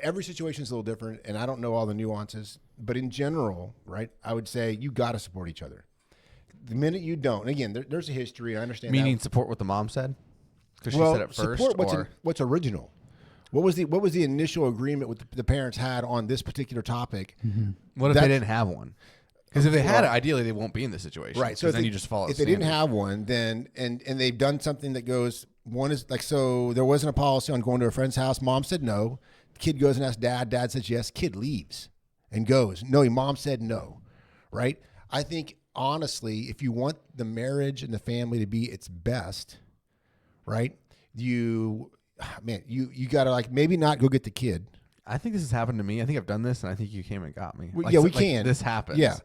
every situation is a little different, and I don't know all the nuances, but in general, right, I would say you got to support each other. The minute you don't, and again, there's a history. I understand. Meaning that. support what the mom said? Because she said it first? Support what's original. What was the initial agreement with the parents had on this particular topic? What if they didn't have one? Because if they had it, ideally they won't be in this situation. Right. So then you just follow. If they didn't have one, then and they've done something that goes one is like so there wasn't a policy on going to a friend's house. Mom said no. Kid goes and asks dad. Dad says yes. Kid leaves and goes. No, your mom said no, right? I think, honestly, if you want the marriage and the family to be its best, right, you got to, like, maybe not go get the kid. I think this has happened to me. I think I've done this, and I think you came and got me. Well, yeah, we can. This happens. Yeah.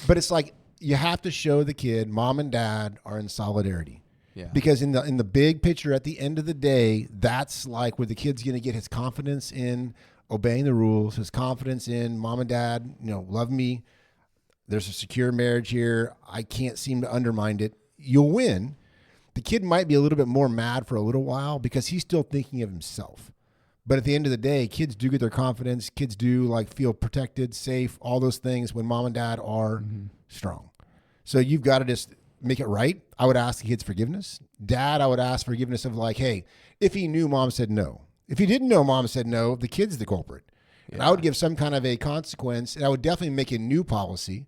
But it's like you have to show the kid mom and dad are in solidarity. Yeah. Because in the big picture, at the end of the day, that's like where the kid's going to get his confidence in obeying the rules, his confidence in mom and dad, love me. There's a secure marriage here. I can't seem to undermine it. You'll win. The kid might be a little bit more mad for a little while because he's still thinking of himself. But at the end of the day, kids do get their confidence. Kids do feel protected, safe, all those things when mom and dad are strong. So you've got to just make it right. I would ask the kids forgiveness. Dad, I would ask forgiveness of hey, if he knew mom said no. If he didn't know mom said no, the kid's the culprit. Yeah. And I would give some kind of a consequence, and I would definitely make a new policy.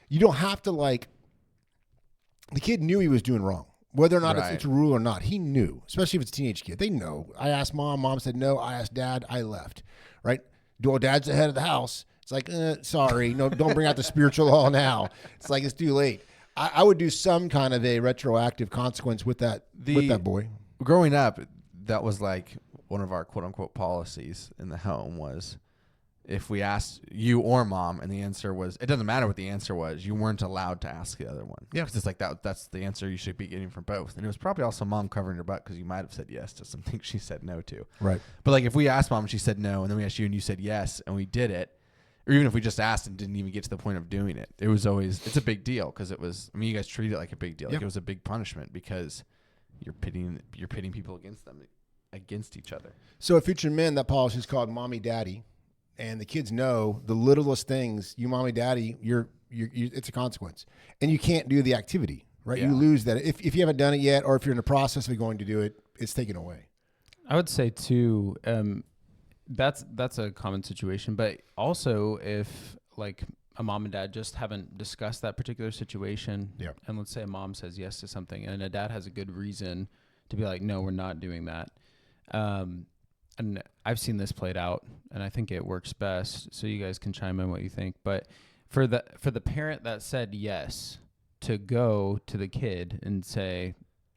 You don't have to the kid knew he was doing wrong. Whether or not it's a rule or not, he knew, especially if it's a teenage kid. They know. I asked mom said no. I asked dad, I left, right? Dad's the head of the house. It's like, sorry, no, don't bring out the spiritual law now. It's like, it's too late. I would do some kind of a retroactive consequence with that boy. Growing up, that was one of our quote unquote policies in the home was, if we asked you or mom and the answer was, it doesn't matter what the answer was, you weren't allowed to ask the other one. Yeah. Because it's that's the answer you should be getting from both. And it was probably also mom covering her butt because you might have said yes to something she said no to. Right. But if we asked mom and she said no, and then we asked you and you said yes, and we did it, or even if we just asked and didn't even get to the point of doing it, it was always, it's a big deal because it was, you guys treated it like a big deal. It was a big punishment because you're pitting people against each other. So at Future Men, that policy is called mommy daddy. And the kids know the littlest things, you mommy daddy, it's a consequence. And you can't do the activity, right? Yeah. You lose that. If you haven't done it yet, or if you're in the process of going to do it, it's taken away. I would say too, that's a common situation, but also if a mom and dad just haven't discussed that particular situation, and let's say a mom says yes to something and a dad has a good reason to be like, no, we're not doing that. And I've seen this played out, and I think it works best. So you guys can chime in what you think. But for the parent that said yes to go to the kid and say,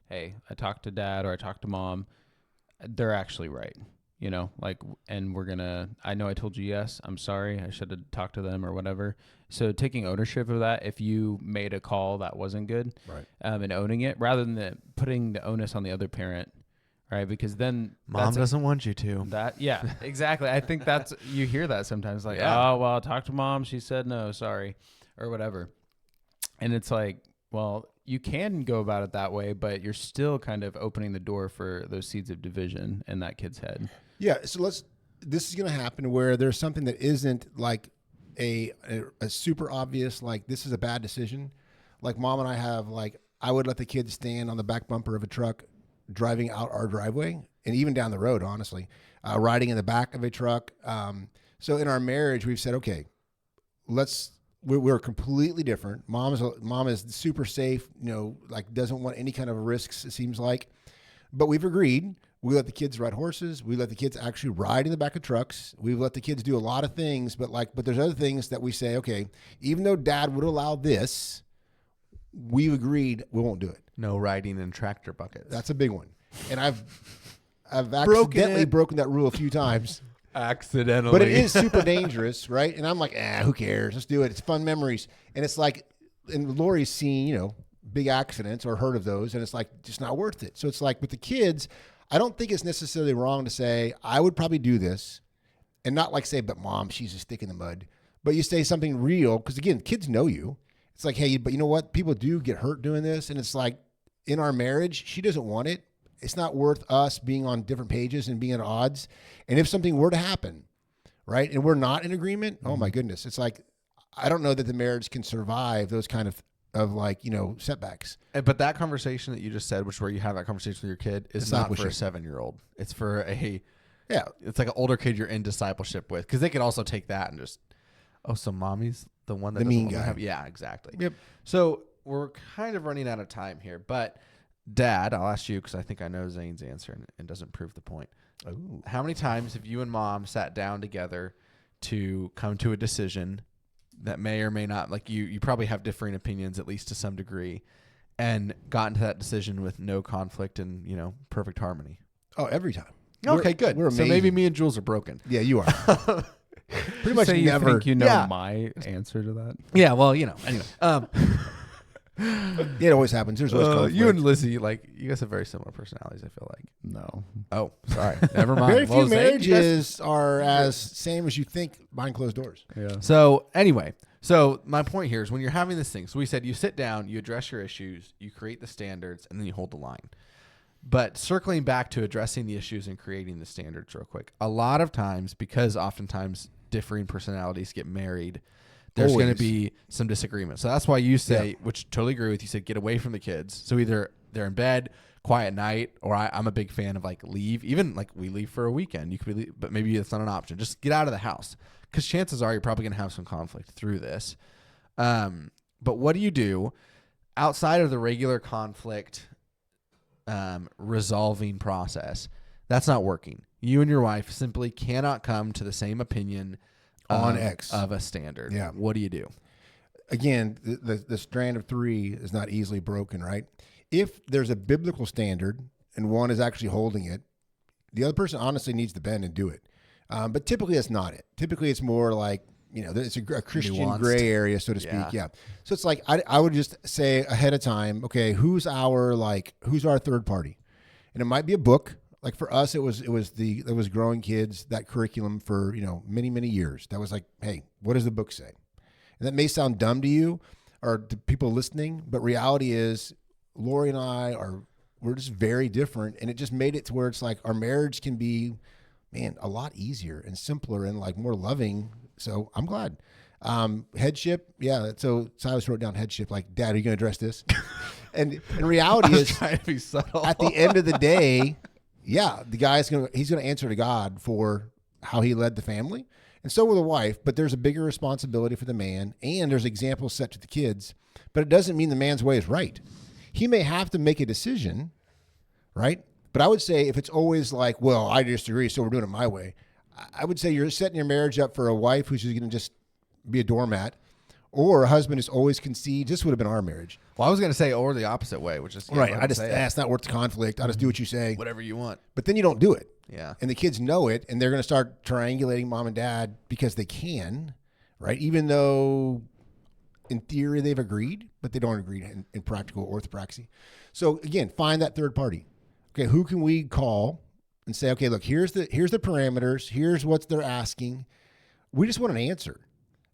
"Hey, I talked to dad or I talked to mom," they're actually right. And we're gonna. I know I told you yes. I'm sorry. I should have talked to them or whatever. So taking ownership of that, if you made a call that wasn't good, right, and owning it rather than putting the onus on the other parent. Right, because then mom doesn't want you to. Yeah, exactly. I think you hear that sometimes, oh, well, I talked to mom, she said no, sorry, or whatever. And it's well, you can go about it that way, but you're still kind of opening the door for those seeds of division in that kid's head. Yeah. So this is going to happen where there's something that isn't a super obvious, this is a bad decision. Mom and I have, I would let the kids stand on the back bumper of a truck driving out our driveway and even down the road, honestly, riding in the back of a truck. So in our marriage, we've said, okay, we're completely different. Mom is super safe, doesn't want any kind of risks, it seems like, but we've agreed. We let the kids ride horses. We let the kids actually ride in the back of trucks. We've let the kids do a lot of things, but there's other things that we say, okay, even though dad would allow this, we've agreed we won't do it. No riding in tractor buckets. That's a big one. And I've accidentally broken that rule a few times. Accidentally. But it is super dangerous, right? And I'm who cares? Let's do it. It's fun memories. And it's and Lori's seen, big accidents or heard of those, and it's just not worth it. So it's with the kids, I don't think it's necessarily wrong to say, I would probably do this, and not say, but mom, she's a stick in the mud. But you say something real, because again, kids know you. It's hey, but you know what? People do get hurt doing this. And it's in our marriage, she doesn't want it. It's not worth us being on different pages and being at odds. And if something were to happen, right, and we're not in agreement, oh my goodness. It's I don't know that the marriage can survive those kind of setbacks. But that conversation that you just said, which is where you have that conversation with your kid, is not for a 7-year-old. It's for it's an older kid you're in discipleship with. Because they could also take that and just, so mommy's the one that the mean guy. Yeah, exactly. Yep. So we're kind of running out of time here, but Dad, I'll ask you because I think I know Zane's answer and doesn't prove the point. Ooh. How many times have you and mom sat down together to come to a decision that may or may not, like you probably have differing opinions, at least to some degree, and gotten to that decision with no conflict and, perfect harmony? Oh, every time. Okay, good. We're so amazing. maybe me and Jules are broken. Yeah, you are. Pretty much Say you never. think you know Yeah. my answer to that. Yeah, well, anyway. It always happens. There's always conflict. You and Lizzie, you guys have very similar personalities, I feel like. No. Oh, sorry. Never mind. Very Well, few Zane, you guys- marriages are as same as you think behind closed doors. Yeah. So anyway, my point here is when you're having this thing, so we said you sit down, you address your issues, you create the standards, and then you hold the line. But circling back to addressing the issues and creating the standards real quick, a lot of times, because oftentimes differing personalities get married, there's going to Always. be some disagreement. So that's why you say, which totally agree with you, said get away from the kids. So either they're in bed, quiet night, or I'm a big fan of leave. Even we leave for a weekend. You could be, but maybe that's not an option. Just get out of the house, because chances are you're probably going to have some conflict through this. But what do you do outside of the regular conflict resolving process? That's not working. You and your wife simply cannot come to the same opinion On X. of a standard. Yeah. What do you do? Again, the strand of three is not easily broken, right? If there's a biblical standard and one is actually holding it, the other person honestly needs to bend and do it. But typically that's not it. Typically it's more like, it's a Christian Nuanced. gray area, so to speak. Yeah. Yeah. So it's like, I would just say ahead of time, okay, who's our third party? And it might be a book. Like for us, it was Growing Kids, that curriculum for, many, many years. That was like, hey, what does the book say? And that may sound dumb to you or to people listening, but reality is Lori and I we're just very different. And it just made it to where it's like our marriage can be, man, a lot easier and simpler and more loving. So I'm glad. Headship. Yeah. So Silas wrote down headship, like, Dad, are you going to address this? And reality is trying to be subtle. at the end of the day, yeah, the guy's he's going to answer to God for how he led the family. And so will the wife, but there's a bigger responsibility for the man, and there's examples set to the kids, but it doesn't mean the man's way is right. He may have to make a decision, right? But I would say if it's always like, well, I disagree, so we're doing it my way, I would say you're setting your marriage up for a wife who's just going to just be a doormat, or a husband who's always concedes. This would have been our marriage. Well, I was going to say, or the opposite way, which is Right. I just say It's not worth the conflict. I just do what you say. whatever you want. But then you don't do it. Yeah. And the kids know it, and they're going to start triangulating mom and dad because they can, right? Even though in theory they've agreed, but they don't agree in practical orthopraxy. So again, find that third party. Okay, who can we call and say, okay, look, here's the parameters. Here's what they're asking. We just want an answer.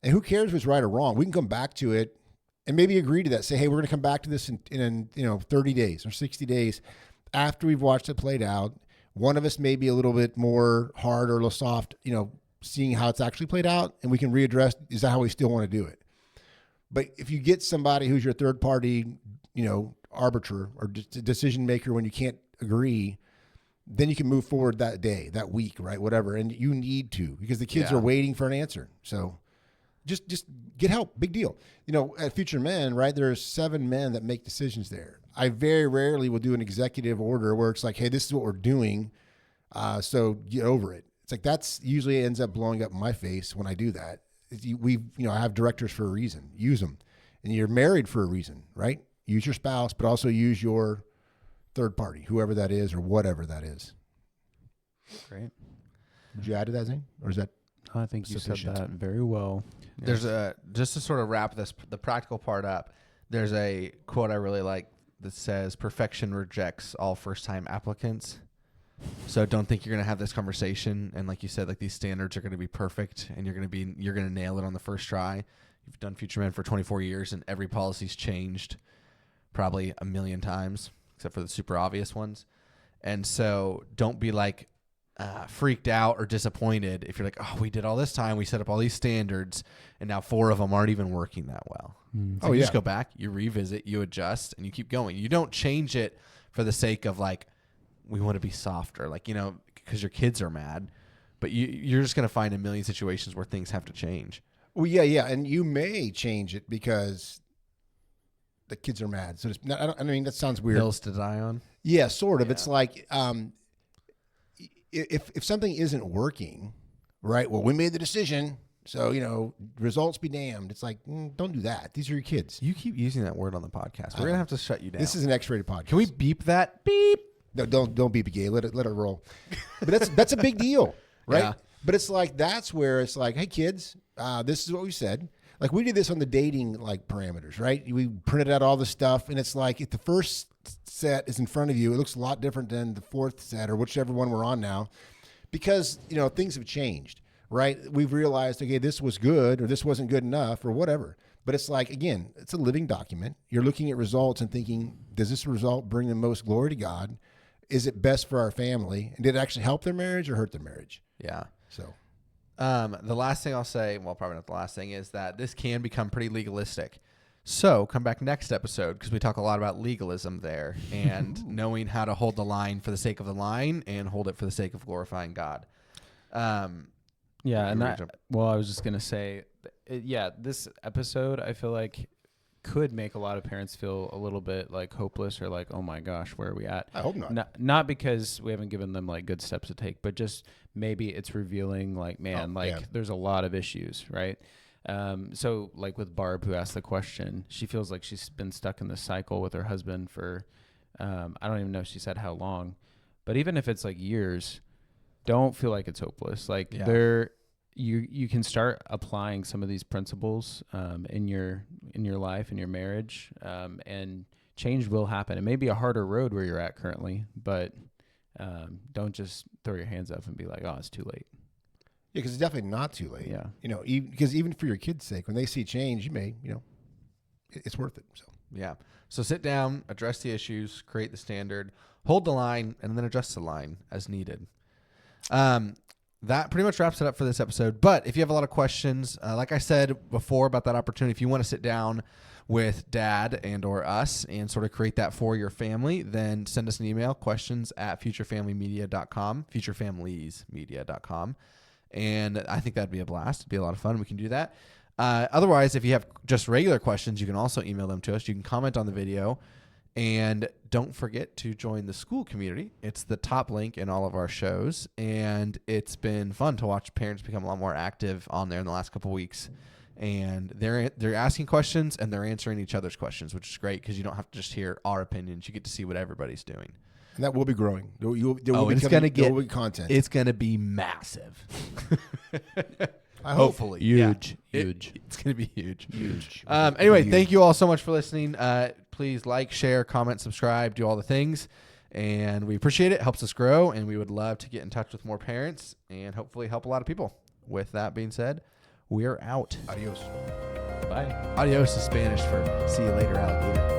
And who cares if it's right or wrong? We can come back to it and maybe agree to that. Say, hey, we're going to come back to this in 30 days or 60 days after we've watched it played out. One of us may be a little bit more hard or a little soft, seeing how it's actually played out, and we can readdress, is that how we still want to do it? But if you get somebody who's your third party, arbiter or decision maker when you can't agree, then you can move forward that day, that week, right? Whatever. And you need to, because the kids are waiting for an answer. So just get help. Big deal. At Future Men, right, there's 7 men that make decisions there. I very rarely will do an executive order where it's like, hey, this is what we're doing, so get over it. It's like that's usually ends up blowing up in my face when I do that. I have directors for a reason. Use them. And you're married for a reason, right? Use your spouse, but also use your third party, whoever that is or whatever that is. Great. Would you add to that, Zane? Or is that I think you sufficient? said that very well. There's just to sort of wrap the practical part up, there's a quote I really like that says, perfection rejects all first-time applicants. So don't think you're going to have this conversation. And like you said, these standards are going to be perfect and you're going to nail it on the first try. You've done Future Men for 24 years and every policy's changed probably a million times, except for the super obvious ones. And so don't be freaked out or disappointed if you're like, oh, we did all this time, we set up all these standards, and now 4 of them aren't even working that well. So you just go back, you revisit, you adjust, and you keep going. You don't change it for the sake of we want to be softer, because your kids are mad, but you're just going to find a million situations where things have to change. Well, yeah, and you may change it because the kids are mad. So that sounds weird. Hills to die on. Yeah, sort of. Yeah. It's like, if something isn't working, right? Well, we made the decision, so results be damned. It's like, don't do that. These are your kids. You keep using that word on the podcast. We're gonna have to shut you down. This is an X-rated podcast. Can we beep that? Beep. No, don't beep it, gay. Let it roll. But that's a big deal, right? Yeah. But it's like that's where it's like, hey kids, this is what we said. Like we did this on the dating like parameters, right? We printed out all the stuff, and it's like if the first set is in front of you, it looks a lot different than the fourth set or whichever one we're on now, because things have changed, right? We've realized, okay, this was good or this wasn't good enough or whatever. But it's like, again, it's a living document. You're looking at results and thinking, does this result bring the most glory to God? Is it best for our family? And did it actually help their marriage or hurt their marriage? Yeah. So. The last thing I'll say, well, probably not the last thing, is that this can become pretty legalistic. So come back next episode because we talk a lot about legalism there and knowing how to hold the line for the sake of the line and hold it for the sake of glorifying God. I was just going to say, this episode, I feel like could make a lot of parents feel a little bit like hopeless or like, oh my gosh, where are we at? I hope not. Not because we haven't given them like good steps to take, but just maybe it's revealing like, there's a lot of issues, right? So like with Barb, who asked the question, she feels like she's been stuck in this cycle with her husband for, I don't even know if she said how long, but even if it's like years, don't feel like it's hopeless. Like you can start applying some of these principles in your life, in your marriage, and change will happen. It may be a harder road where you're at currently, but don't just throw your hands up and be like, oh, it's too late. Yeah, because it's definitely not too late. Yeah. Because even for your kids' sake, when they see change, you may, it's worth it. So. Yeah. So sit down, address the issues, create the standard, hold the line, and then adjust the line as needed. That pretty much wraps it up for this episode. But if you have a lot of questions, like I said before about that opportunity, if you want to sit down with Dad and or us and sort of create that for your family, then send us an email, questions@futurefamilymedia.com, futurefamiliesmedia.com. And I think that'd be a blast. It'd be a lot of fun. We can do that. Otherwise, if you have just regular questions, you can also email them to us. You can comment on the video. And don't forget to join the school community. It's the top link in all of our shows. And it's been fun to watch parents become a lot more active on there in the last couple of weeks. And they're asking questions and they're answering each other's questions, which is great because you don't have to just hear our opinions. You get to see what everybody's doing. And that will be growing. There will be content. It's going to be massive. Hopefully. Huge. It's going to be huge. Anyway, thank you all so much for listening. Please like, share, comment, subscribe, do all the things. And we appreciate it. It helps us grow. And we would love to get in touch with more parents and hopefully help a lot of people. With that being said, we are out. Adios. Bye. Adios is Spanish for see you later, alligator.